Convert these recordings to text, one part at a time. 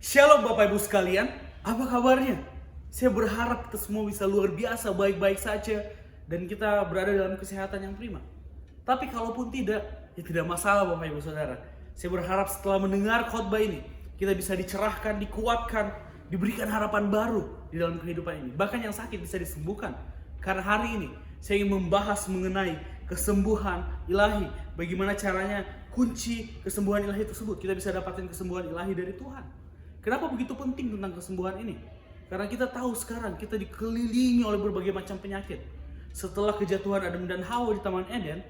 Shalom Bapak Ibu sekalian, apa kabarnya? Saya berharap kita semua bisa luar biasa, baik-baik saja, dan kita berada dalam kesehatan yang prima. Tapi kalaupun tidak, ya tidak masalah Bapak Ibu Saudara. Saya berharap setelah mendengar khotbah ini, kita bisa dicerahkan, dikuatkan, diberikan harapan baru di dalam kehidupan ini. Bahkan yang sakit bisa disembuhkan. Karena hari ini, saya ingin membahas mengenai kesembuhan ilahi. Bagaimana caranya kunci kesembuhan ilahi tersebut. Kita bisa dapatkan kesembuhan ilahi dari Tuhan. Kenapa begitu penting tentang kesembuhan ini? Karena kita tahu sekarang kita dikelilingi oleh berbagai macam penyakit. Setelah kejatuhan Adam dan Hawa di Taman Eden,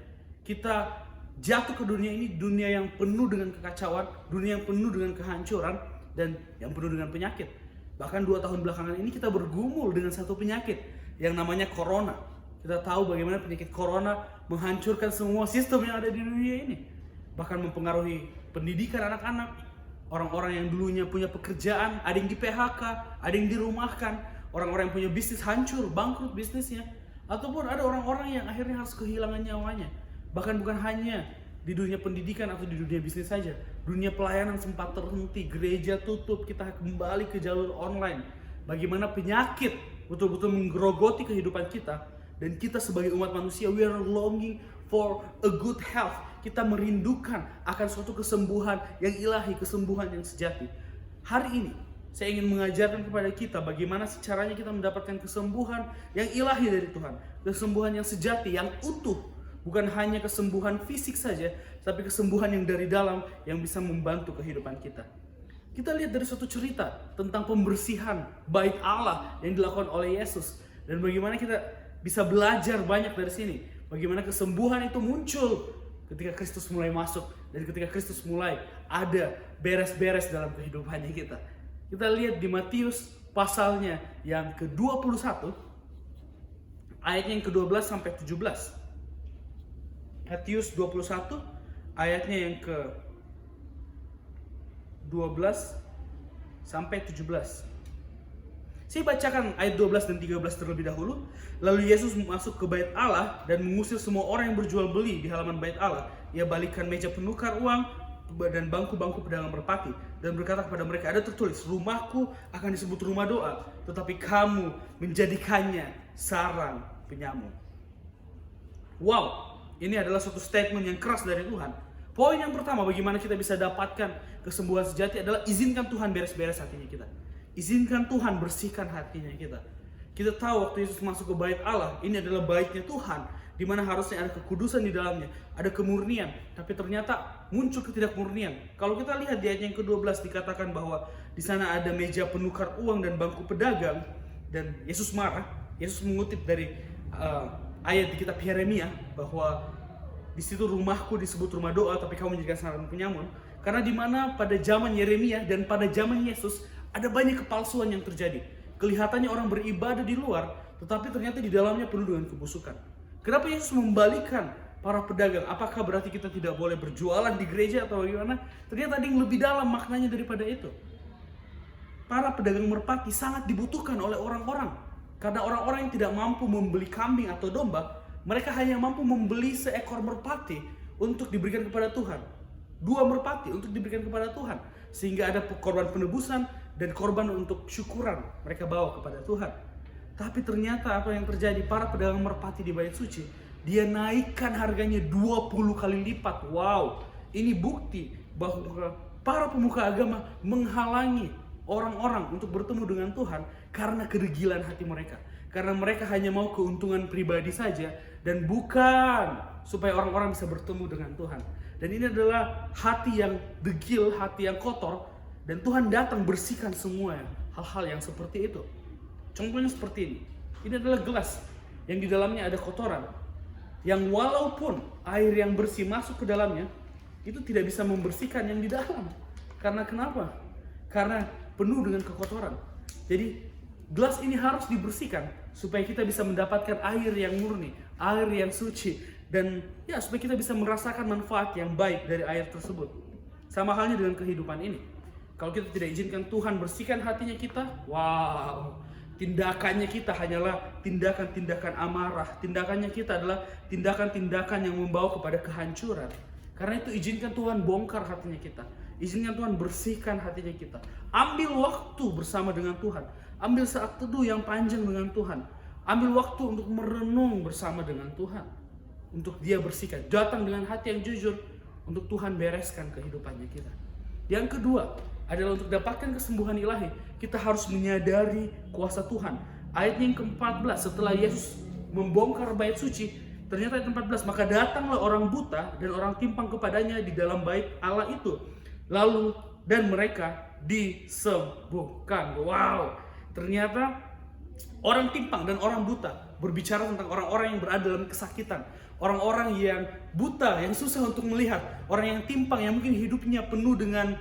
kita jatuh ke dunia ini, dunia yang penuh dengan kekacauan, dunia yang penuh dengan kehancuran, dan yang penuh dengan penyakit. Bahkan 2 tahun belakangan ini kita bergumul dengan satu penyakit yang namanya corona. Kita tahu bagaimana penyakit corona menghancurkan semua sistem yang ada di dunia ini. Bahkan mempengaruhi pendidikan anak-anak. Orang-orang yang dulunya punya pekerjaan, ada yang di PHK, ada yang dirumahkan. Orang-orang yang punya bisnis hancur, bangkrut bisnisnya. Ataupun ada orang-orang yang akhirnya harus kehilangan nyawanya. Bahkan bukan hanya di dunia pendidikan atau di dunia bisnis saja. Dunia pelayanan sempat terhenti, gereja tutup, kita kembali ke jalur online. Bagaimana penyakit betul-betul menggerogoti kehidupan kita. Dan kita sebagai umat manusia, we are longing for a good health. Kita merindukan akan suatu kesembuhan yang ilahi, kesembuhan yang sejati. Hari ini, saya ingin mengajarkan kepada kita bagaimana caranya kita mendapatkan kesembuhan yang ilahi dari Tuhan. Kesembuhan yang sejati, yang utuh. Bukan hanya kesembuhan fisik saja, tapi kesembuhan yang dari dalam yang bisa membantu kehidupan kita. Kita lihat dari suatu cerita tentang pembersihan bait Allah yang dilakukan oleh Yesus. Dan bagaimana kita bisa belajar banyak dari sini. Bagaimana kesembuhan itu muncul ketika Kristus mulai masuk dan ketika Kristus mulai ada beres-beres dalam kehidupannya kita. Kita lihat di Matius pasalnya yang ke-21 ayatnya yang ke-12 sampai 17. Matius 21 ayatnya yang ke-12 sampai 17. Saya bacakan ayat 12 dan 13 terlebih dahulu. Lalu Yesus masuk ke bait Allah dan mengusir semua orang yang berjual beli di halaman bait Allah. Ia balikkan meja penukar uang dan bangku-bangku pedagang merpati dan berkata kepada mereka, ada tertulis, rumahku akan disebut rumah doa, tetapi kamu menjadikannya sarang penyamun. Wow, ini adalah suatu statement yang keras dari Tuhan. Poin yang pertama bagaimana kita bisa dapatkan kesembuhan sejati adalah izinkan Tuhan beres-beres hatinya kita. Izinkan Tuhan bersihkan hatinya kita. Kita tahu waktu Yesus masuk ke bait Allah, ini adalah baitnya Tuhan, di mana harusnya ada kekudusan di dalamnya, ada kemurnian, tapi ternyata muncul ketidakmurnian. Kalau kita lihat di ayat yang ke-12 dikatakan bahwa di sana ada meja penukar uang dan bangku pedagang, dan Yesus marah. Yesus mengutip dari ayat di kitab Yeremia bahwa di situ rumahku disebut rumah doa, tapi kamu menjadikan sarang penyamun. Karena di mana pada zaman Yeremia dan pada zaman Yesus ada banyak kepalsuan yang terjadi. Kelihatannya orang beribadah di luar, tetapi ternyata di dalamnya penuh dengan kebusukan. Kenapa Yesus membalikan para pedagang? Apakah berarti kita tidak boleh berjualan di gereja atau bagaimana? Ternyata ada yang lebih dalam maknanya daripada itu. Para pedagang merpati sangat dibutuhkan oleh orang-orang. Karena orang-orang yang tidak mampu membeli kambing atau domba, mereka hanya mampu membeli seekor merpati untuk diberikan kepada Tuhan. 2 merpati untuk diberikan kepada Tuhan. Sehingga ada korban penebusan dan korban untuk syukuran mereka bawa kepada Tuhan. Tapi ternyata apa yang terjadi, para pedagang merpati di bait suci, dia naikkan harganya 20 kali lipat. Wow, ini bukti bahwa para pemuka agama menghalangi orang-orang untuk bertemu dengan Tuhan karena kedegilan hati mereka. Karena mereka hanya mau keuntungan pribadi saja dan bukan supaya orang-orang bisa bertemu dengan Tuhan. Dan ini adalah hati yang degil, hati yang kotor. Dan Tuhan datang bersihkan semua hal-hal yang seperti itu. Contohnya seperti ini. Ini adalah gelas yang di dalamnya ada kotoran. Yang walaupun air yang bersih masuk ke dalamnya, itu tidak bisa membersihkan yang di dalam. Karena kenapa? Karena penuh dengan kekotoran. Jadi gelas ini harus dibersihkan supaya kita bisa mendapatkan air yang murni, air yang suci. Dan ya supaya kita bisa merasakan manfaat yang baik dari air tersebut. Sama halnya dengan kehidupan ini. Kalau kita tidak izinkan Tuhan bersihkan hatinya kita, wow, tindakannya kita hanyalah tindakan-tindakan amarah. Tindakannya kita adalah tindakan-tindakan yang membawa kepada kehancuran. Karena itu izinkan Tuhan bongkar hatinya kita. Izinkan Tuhan bersihkan hatinya kita. Ambil waktu bersama dengan Tuhan. Ambil saat teduh yang panjang dengan Tuhan. Ambil waktu untuk merenung bersama dengan Tuhan. Untuk Dia bersihkan. Datang dengan hati yang jujur. Untuk Tuhan bereskan kehidupannya kita. Yang kedua adalah untuk dapatkan kesembuhan ilahi, kita harus menyadari kuasa Tuhan. Ayatnya yang ke-14, setelah Yesus membongkar bait suci, ternyata ayat 14, maka datanglah orang buta dan orang timpang kepadanya di dalam bait Allah itu. Lalu dan mereka disembuhkan. Wow, ternyata orang timpang dan orang buta berbicara tentang orang-orang yang berada dalam kesakitan. Orang-orang yang buta, yang susah untuk melihat. Orang yang timpang, yang mungkin hidupnya penuh dengan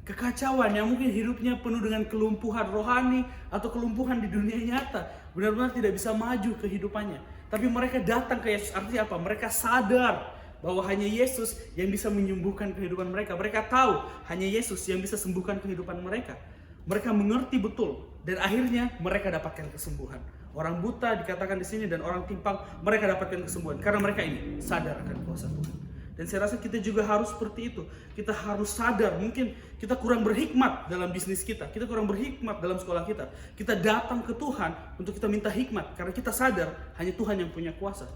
kekacauan, yang mungkin hidupnya penuh dengan kelumpuhan rohani atau kelumpuhan di dunia nyata. Benar-benar tidak bisa maju kehidupannya. Tapi mereka datang ke Yesus. Artinya apa? Mereka sadar bahwa hanya Yesus yang bisa menyembuhkan kehidupan mereka. Mereka tahu hanya Yesus yang bisa sembuhkan kehidupan mereka. Mereka mengerti betul dan akhirnya mereka dapatkan kesembuhan. Orang buta dikatakan di sini dan orang timpang, mereka dapatkan kesembuhan karena mereka ini sadar akan kuasa Tuhan. Dan saya rasa kita juga harus seperti itu. Kita harus sadar, mungkin kita kurang berhikmat dalam bisnis kita, kita kurang berhikmat dalam sekolah kita. Kita datang ke Tuhan untuk kita minta hikmat karena kita sadar hanya Tuhan yang punya kuasa.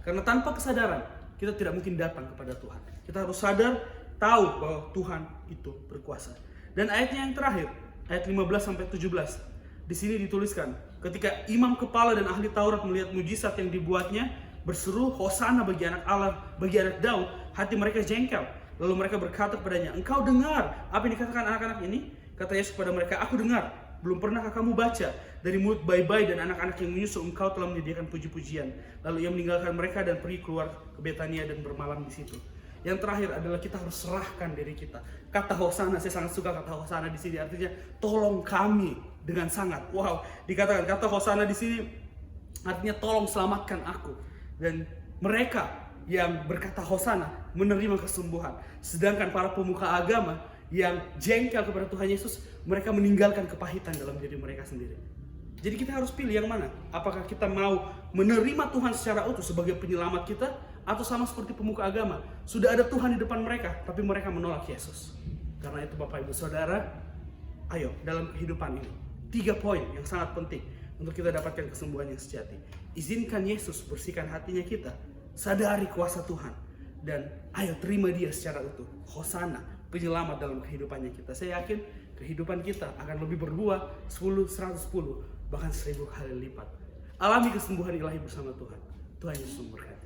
Karena tanpa kesadaran kita tidak mungkin datang kepada Tuhan. Kita harus sadar, tahu bahwa Tuhan itu berkuasa. Dan ayatnya yang terakhir, ayat 15 sampai 17. Di sini dituliskan, ketika imam kepala dan ahli Taurat melihat mujizat yang dibuatnya, berseru Hosana bagi anak Allah, bagi anak Daud, hati mereka jengkel. Lalu mereka berkata kepadanya, engkau dengar apa yang dikatakan anak-anak ini? Kata Yesus kepada mereka, aku dengar. Belum pernahkah kamu baca dari mulut bayi-bayi dan anak-anak yang menyusu engkau telah menyediakan puji-pujian. Lalu ia meninggalkan mereka dan pergi keluar ke Betania dan bermalam di situ. Yang terakhir adalah kita harus serahkan diri kita. Kata Hosana, saya sangat suka kata Hosana di sini, artinya tolong kami dengan sangat. Wow, dikatakan kata Hosana di sini artinya tolong selamatkan aku. Dan mereka yang berkata Hosana menerima kesembuhan. Sedangkan para pemuka agama yang jengkel kepada Tuhan Yesus, mereka meninggalkan kepahitan dalam diri mereka sendiri. Jadi kita harus pilih yang mana? Apakah kita mau menerima Tuhan secara utuh sebagai penyelamat kita, atau sama seperti pemuka agama, sudah ada Tuhan di depan mereka, tapi mereka menolak Yesus. Karena itu Bapak Ibu Saudara, ayo dalam kehidupan ini 3 poin yang sangat penting untuk kita dapatkan kesembuhan yang sejati. Izinkan Yesus bersihkan hatinya kita, sadari kuasa Tuhan, dan ayo terima Dia secara utuh. Hosana, penyelamat dalam kehidupannya kita. Saya yakin kehidupan kita akan lebih berbuah 10, 110, bahkan 1000 kali lipat. Alami kesembuhan ilahi bersama Tuhan. Tuhan Yesus memberkati.